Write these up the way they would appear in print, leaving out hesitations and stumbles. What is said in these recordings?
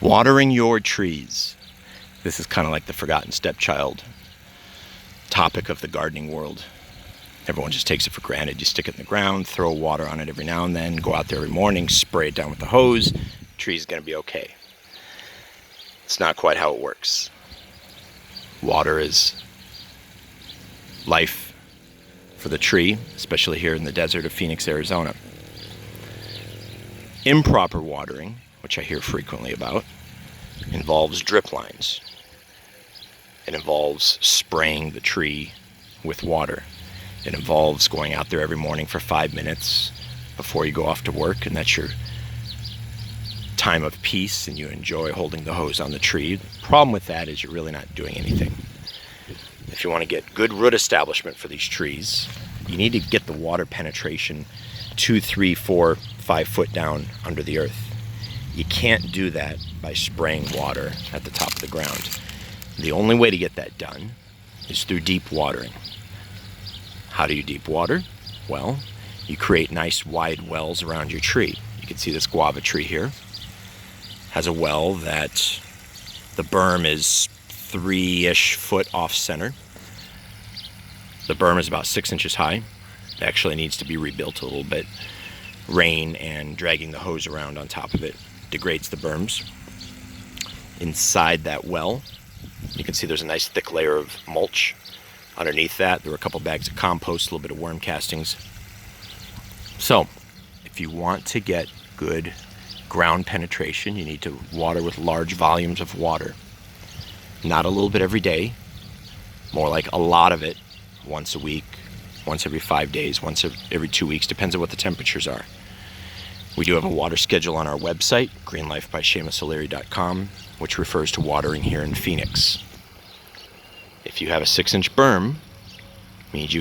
Watering your trees. This is kind of like the forgotten stepchild topic of the gardening world. Everyone just takes it for granted. You stick it in the ground, throw water on it every now and then, go out there every morning, spray it down with the hose, the tree's going to be okay. It's not quite how it works. Water is life for the tree, especially here in the desert of Phoenix, Arizona. Improper watering, which I hear frequently about, involves drip lines. It involves spraying the tree with water. It involves going out there every morning for 5 minutes before you go off to work, and that's your time of peace, and you enjoy holding the hose on the tree. The problem with that is you're really not doing anything. If you want to get good root establishment for these trees, you need to get the water penetration 2, 3, 4, 5 foot down under the earth. You can't do that by spraying water at the top of the ground. The only way to get that done is through deep watering. How do you deep water? Well, you create nice wide wells around your tree. You can see this guava tree here has a well that the berm is 3-ish foot off center. The berm is about 6 inches high. It actually needs to be rebuilt a little bit. Rain and dragging the hose around on top of it degrades the berms. Inside that well, you can see there's a nice thick layer of mulch. Underneath that, there are a couple bags of compost, a little bit of worm castings. So, if you want to get good ground penetration, you need to water with large volumes of water. Not a little bit every day, more like a lot of it once a week, once every 5 days, once every 2 weeks, depends on what the temperatures are. We do have a water schedule on our website, greenlifebyseamusoleary.com, which refers to watering here in Phoenix. If you have a 6-inch berm, means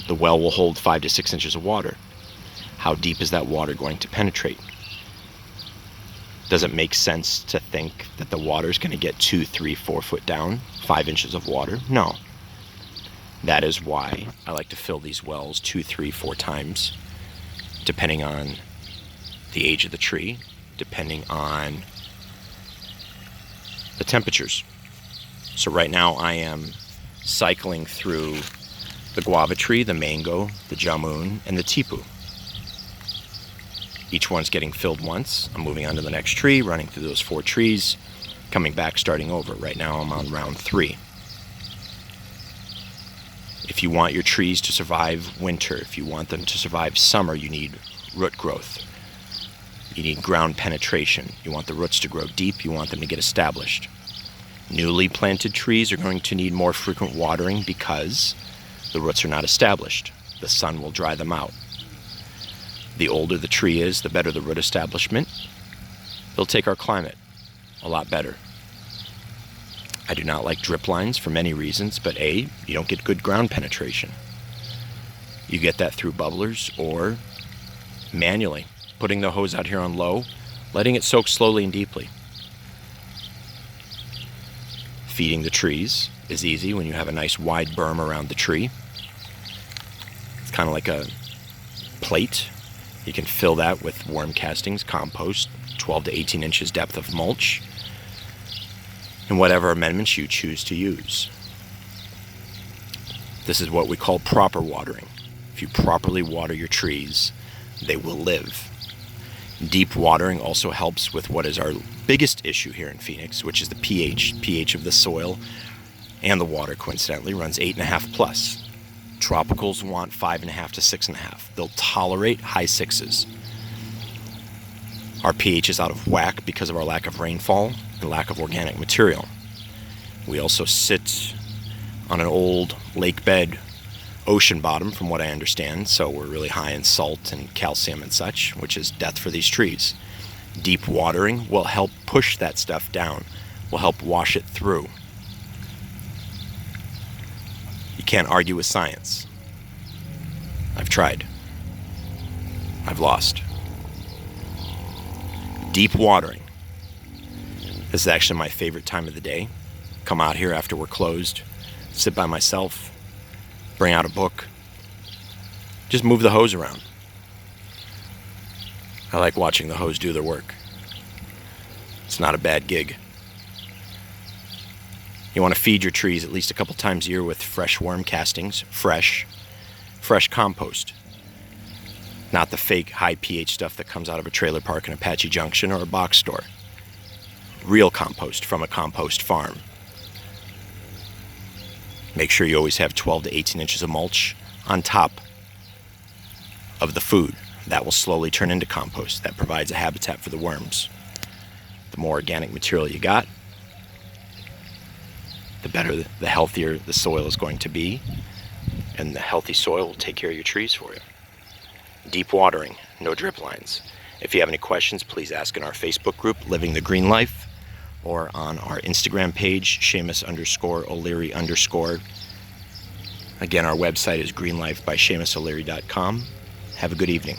the well will hold 5 to 6 inches of water. How deep is that water going to penetrate? Does it make sense to think that the water is going to get 2, 3, 4 foot down, 5 inches of water? No. That is why I like to fill these wells 2, 3, 4 times, depending on the age of the tree, depending on the temperatures. So right now I am cycling through the guava tree, the mango, the jamun, and the tipu. Each one's getting filled once. I'm moving on to the next tree, running through those 4 trees, coming back, starting over. Right now I'm on round 3. If you want your trees to survive winter, if you want them to survive summer, you need root growth. You need ground penetration. You want the roots to grow deep. You want them to get established. Newly planted trees are going to need more frequent watering because the roots are not established. The sun will dry them out. The older the tree is, the better the root establishment. They'll take our climate a lot better. I do not like drip lines for many reasons, but A, you don't get good ground penetration. You get that through bubblers or manually, putting the hose out here on low, letting it soak slowly and deeply. Feeding the trees is easy when you have a nice wide berm around the tree. It's kind of like a plate. You can fill that with worm castings, compost, 12 to 18 inches depth of mulch, and whatever amendments you choose to use. This is what we call proper watering. If you properly water your trees, they will live. Deep watering also helps with what is our biggest issue here in Phoenix, which is the pH. pH of the soil and the water, coincidentally, runs 8.5 plus. Tropicals want 5.5 to 6.5. They'll tolerate high 6s. Our pH is out of whack because of our lack of rainfall and lack of organic material. We also sit on an old lake bed, ocean bottom from what I understand, so we're really high in salt and calcium and such, which is death for these trees. Deep watering will help push that stuff down, will help wash it through. You can't argue with science. I've tried. I've lost. Deep watering. This is actually my favorite time of the day. Come out here after we're closed, sit by myself, bring out a book, just move the hose around. I like watching the hose do their work. It's not a bad gig. You want to feed your trees at least a couple times a year with fresh worm castings, fresh compost. Not the fake high pH stuff that comes out of a trailer park in Apache Junction or a box store. Real compost from a compost farm. Make sure you always have 12 to 18 inches of mulch on top of the food. That will slowly turn into compost. That provides a habitat for the worms. The more organic material you got, the better, the healthier the soil is going to be, and the healthy soil will take care of your trees for you. Deep watering, no drip lines. If you have any questions, please ask in our Facebook group, Living the Green Life, or on our Instagram page, Seamus_O'Leary_. Again, our website is greenlifebyseamusoleary.com. Have a good evening.